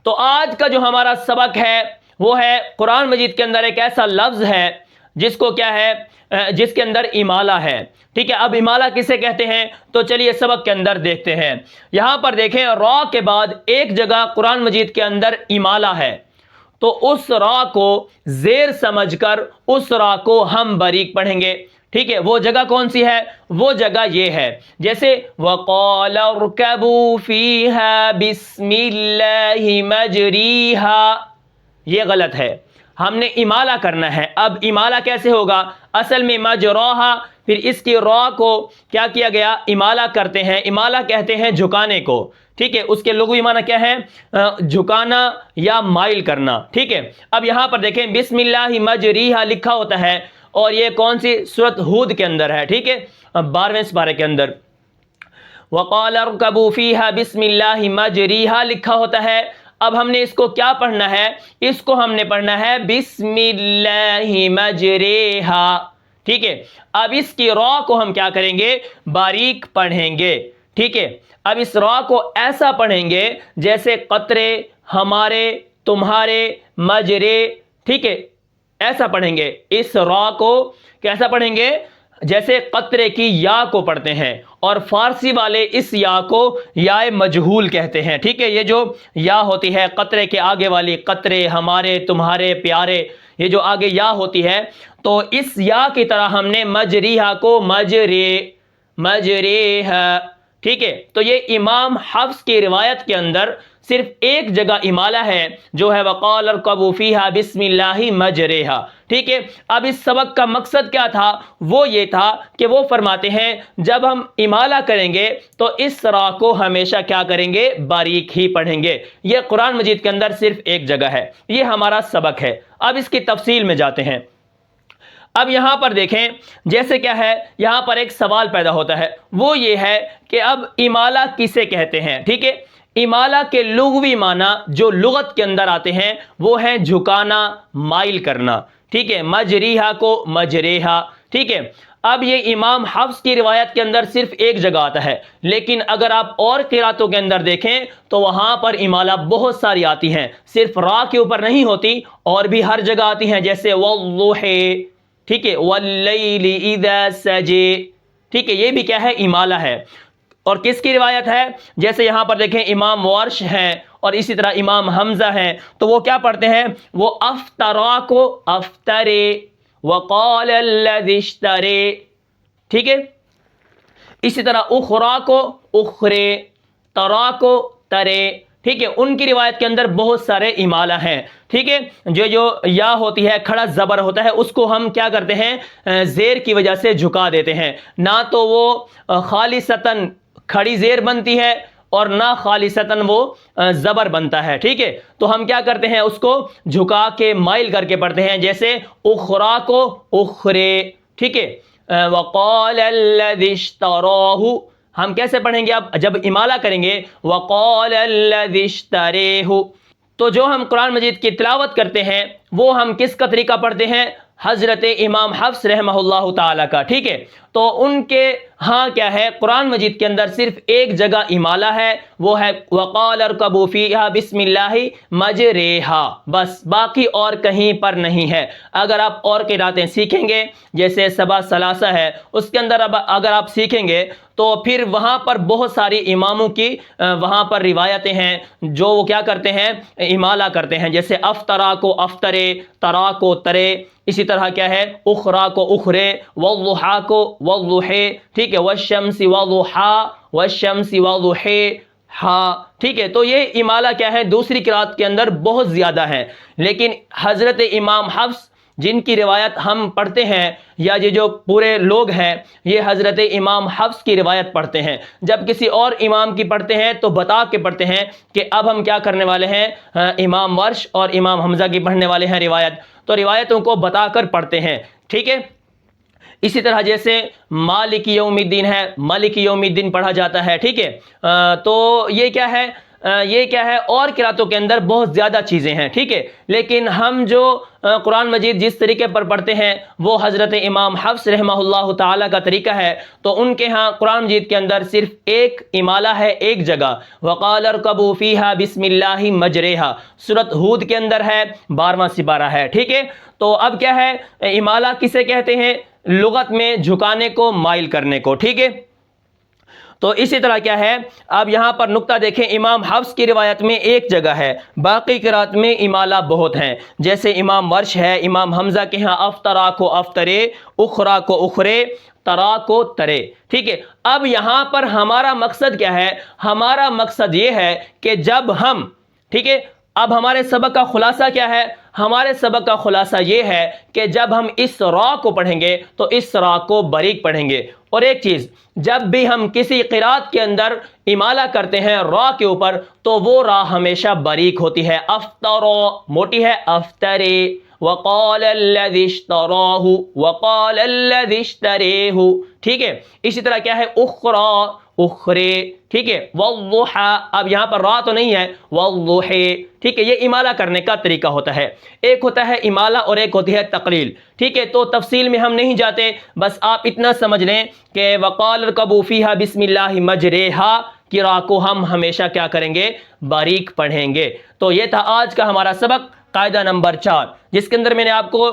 تو آج کا جو ہمارا سبق ہے وہ ہے قرآن مجید کے اندر ایک ایسا لفظ ہے جس کو کیا ہے جس کے اندر امالہ ہے. ٹھیک ہے, اب امالہ کسے کہتے ہیں تو چلیے سبق کے اندر دیکھتے ہیں. یہاں پر دیکھیں را کے بعد ایک جگہ قرآن مجید کے اندر امالہ ہے, تو اس را کو زیر سمجھ کر اس را کو ہم باریک پڑھیں گے. ٹھیک ہے, وہ جگہ کون سی ہے؟ وہ جگہ یہ ہے جیسے وَقَالَ ارْكَبُوا فِيهَا بِسْمِ اللَّهِ مَجْرِيهَا, یہ غلط ہے, ہم نے امالہ کرنا ہے. اب امالہ کیسے ہوگا؟ اصل میں مجراہا, پھر اس کی را کو کیا کیا گیا؟ امالہ کرتے ہیں. امالہ کہتے ہیں جھکانے کو. ٹھیک ہے, اس کے لغوی معنی کیا ہے؟ جھکانا یا مائل کرنا. ٹھیک ہے, اب یہاں پر دیکھیں بسم اللہ مجریہا لکھا ہوتا ہے, اور یہ کون سی سورۃ ہود کے اندر ہے؟ ٹھیک ہے, 12ویں سپارے کے اندر وَقَالَ ارْكَبُوا فِيهَا بِسْمِ اللَّهِ مَجْرِيهَا لکھا ہوتا ہے. اب ہم نے اس کو کیا پڑھنا ہے؟ اس کو ہم نے پڑھنا ہے بسم اللہ مجریہا. ٹھیک ہے, اب اس کی را کو ہم کیا کریں گے؟ باریک پڑھیں گے. ٹھیک ہے, اب اس را کو ایسا پڑھیں گے جیسے قطرے, ہمارے, تمہارے, مجرے. ٹھیک ہے, ایسا پڑھیں گے. اس را کو کیسا پڑھیں گے؟ جیسے قطرے کی یا کو پڑھتے ہیں, اور فارسی والے اس یا کو یا مجہول کہتے ہیں. ٹھیک ہے, یہ جو یا ہوتی ہے قطرے کے آگے والی, قطرے, ہمارے, تمہارے, پیارے, یہ جو آگے یا ہوتی ہے, تو اس یا کی طرح ہم نے مجریہا کو مجریہا. ٹھیک ہے, تو یہ امام حفص کی روایت کے اندر صرف ایک جگہ امالہ ہے جو ہے وَقَالَ ارْكَبُوا فِيهَا بِسْمِ اللَّهِ مَجْرِيهَا. ٹھیک ہے, اب اس سبق کا مقصد کیا تھا؟ وہ یہ تھا کہ وہ فرماتے ہیں جب ہم امالہ کریں گے تو اس را کو ہمیشہ کیا کریں گے؟ باریک ہی پڑھیں گے. یہ قرآن مجید کے اندر صرف ایک جگہ ہے. یہ ہمارا سبق ہے. اب اس کی تفصیل میں جاتے ہیں. اب یہاں پر دیکھیں جیسے کیا ہے, یہاں پر ایک سوال پیدا ہوتا ہے, وہ یہ ہے کہ اب امالہ کسے کہتے ہیں؟ ٹھیک ہے, امالہ کے لغوی معنی جو لغت کے اندر آتے ہیں وہ ہیں جھکانا, مائل کرنا. ٹھیک ہے, مجریہا کو مجریہا. ٹھیک ہے, اب یہ امام حفص کی روایت کے اندر صرف ایک جگہ آتا ہے, لیکن اگر آپ اور قراتوں کے اندر دیکھیں تو وہاں پر امالہ بہت ساری آتی ہیں, صرف را کے اوپر نہیں ہوتی, اور بھی ہر جگہ آتی ہیں, جیسے والضحی. ٹھیک ہے, واللیل اذا سجی. ٹھیک ہے, یہ بھی کیا ہے؟ امالہ ہے. اور کس کی روایت ہے؟ جیسے یہاں پر دیکھیں امام ورش ہیں اور اسی طرح امام حمزہ ہیں, تو وہ کیا پڑھتے ہیں؟ وہ افطرا کو افطرے, وقال الذی اشترے. ٹھیک ہے, اسی طرح اخرا کو اخرے, ترا کو ترے. ٹھیک ہے, ان کی روایت کے اندر بہت سارے امالہ ہیں. ٹھیک ہے, جو یا ہوتی ہے, کھڑا زبر ہوتا ہے, اس کو ہم کیا کرتے ہیں؟ زیر کی وجہ سے جھکا دیتے ہیں. نہ تو وہ خالصتاً کھڑی زیر بنتی ہے اور نہ خالصتاً وہ زبر بنتا ہے. ٹھیک ہے, تو ہم کیا کرتے ہیں؟ اس کو جھکا کے مائل کر کے پڑھتے ہیں, جیسے اخرا کو اخرے. ٹھیک ہے, وقال الذی اشتراہ, ہم کیسے پڑھیں گے اب جب امالہ کریں گے؟ وقال الذی اشتریہ. تو جو ہم قرآن مجید کی تلاوت کرتے ہیں وہ ہم کس کا طریقہ پڑھتے ہیں؟ حضرت امام حفص رحمہ اللہ تعالیٰ کا. ٹھیک ہے, تو ان کے ہاں کیا ہے؟ قرآن مجید کے اندر صرف ایک جگہ امالہ ہے, وہ ہے وقال ارکبوا فیہا بسم اللہ مجریہا, بس, باقی اور کہیں پر نہیں ہے. اگر آپ اور قراتیں سیکھیں گے جیسے سبا ثلاثہ ہے, اس کے اندر اگر آپ سیکھیں گے تو پھر وہاں پر بہت ساری اماموں کی وہاں پر روایتیں ہیں جو وہ کیا کرتے ہیں؟ امالہ کرتے ہیں, جیسے افطرا کو افطرے, ترا کو ترے, اسی طرح کیا ہے؟ اخرا کو اخرے, والضحا کو والضحے. ٹھیک ہے, والشمس وضحا, والشمس وضحیہا. ٹھیک ہے, تو یہ امالہ کیا ہے؟ دوسری قرات کے اندر بہت زیادہ ہے, لیکن حضرت امام حفص جن کی روایت ہم پڑھتے ہیں, یا یہ جو پورے لوگ ہیں یہ حضرت امام حفص کی روایت پڑھتے ہیں. جب کسی اور امام کی پڑھتے ہیں تو بتا کے پڑھتے ہیں کہ اب ہم کیا کرنے والے ہیں؟ امام ورش اور امام حمزہ کی پڑھنے والے ہیں روایت, تو روایتوں کو بتا کر پڑھتے ہیں. ٹھیک ہے, اسی طرح جیسے مالک یوم الدین ہے, مالک یوم الدین پڑھا جاتا ہے. ٹھیک ہے, تو یہ کیا ہے؟ یہ کیا ہے اور قراتوں کے اندر بہت زیادہ چیزیں ہیں، ٹھیک ہے، لیکن ہم جو قرآن مجید جس طریقے پر پڑھتے ہیں وہ حضرت امام حفص رحمہ اللہ تعالیٰ کا طریقہ ہے، تو ان کے ہاں قرآن مجید کے اندر صرف ایک امالہ ہے، ایک جگہ، وقال ارکبوا فیہا بسم اللہ مجریہا، سورۃ ہود کے اندر ہے، 12واں سپارہ ہے، ٹھیک ہے۔ تو اب کیا ہے، امالہ کسے کہتے ہیں؟ لغت میں جھکانے کو، مائل کرنے کو، ٹھیک ہے۔ تو اسی طرح کیا ہے، اب یہاں پر نقطہ دیکھیں، امام حفص کی روایت میں ایک جگہ ہے، باقی قرات میں امالہ بہت ہیں، جیسے امام ورش ہے، امام حمزہ کے ہاں افطرا کو افطرے، اخرا کو اخرے، ترا کو ترے، ٹھیک ہے۔ اب یہاں پر ہمارا مقصد کیا ہے؟ ہمارا مقصد یہ ہے کہ جب ہم، ٹھیک ہے، اب ہمارے سبق کا خلاصہ کیا ہے؟ ہمارے سبق کا خلاصہ یہ ہے کہ جب ہم اس را کو پڑھیں گے تو اس را کو باریک پڑھیں گے، اور ایک چیز، جب بھی ہم کسی قرات کے اندر امالہ کرتے ہیں را کے اوپر تو وہ را ہمیشہ باریک ہوتی ہے، افطرو موٹی ہے، افطرے، وقال الذی اشتراہ، وقال الذی اشتریہ، ٹھیک ہے۔ اسی طرح کیا ہے، اخرا، اخرے، ٹھیک ہے، والضحی، اب یہاں پر را تو نہیں ہے، والضحی، ٹھیک ہے۔ یہ امالہ کرنے کا طریقہ ہوتا ہے، ایک ہوتا ہے امالہ اور ایک ہوتی ہے تقلیل، ٹھیک ہے۔ تو تفصیل میں ہم نہیں جاتے، بس آپ اتنا سمجھ لیں کہ وقال ارکبوا فیہا بسم اللہ مجریہا کی را کو ہم ہمیشہ کیا کریں گے؟ باریک پڑھیں گے۔ تو یہ تھا آج کا ہمارا سبق، قاعدہ نمبر 4، جس کے اندر میں نے آپ کو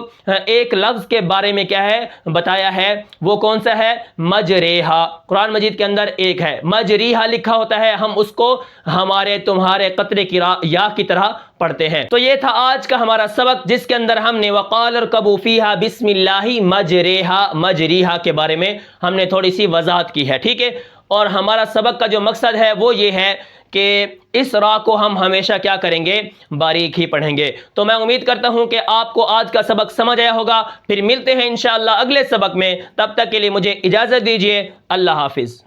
ایک لفظ کے بارے میں کیا ہے بتایا ہے، وہ کون سا ہے؟ مجریہا۔ قرآن مجید کے اندر ایک ہے مجریہا لکھا ہوتا ہے، ہم اس کو ہمارے تمہارے قطرے کی یا کی طرح پڑھتے ہیں۔ تو یہ تھا آج کا ہمارا سبق، جس کے اندر ہم نے وقال ارکبوا فیہا بسم اللہ مجریہا، مجریہا کے بارے میں ہم نے تھوڑی سی وضاحت کی ہے، ٹھیک ہے۔ اور ہمارا سبق کا جو مقصد ہے وہ یہ ہے کہ اس را کو ہم ہمیشہ کیا کریں گے؟ باریک ہی پڑھیں گے۔ تو میں امید کرتا ہوں کہ آپ کو آج کا سبق سمجھ آیا ہوگا، پھر ملتے ہیں انشاءاللہ اگلے سبق میں، تب تک کے لیے مجھے اجازت دیجیے، اللہ حافظ۔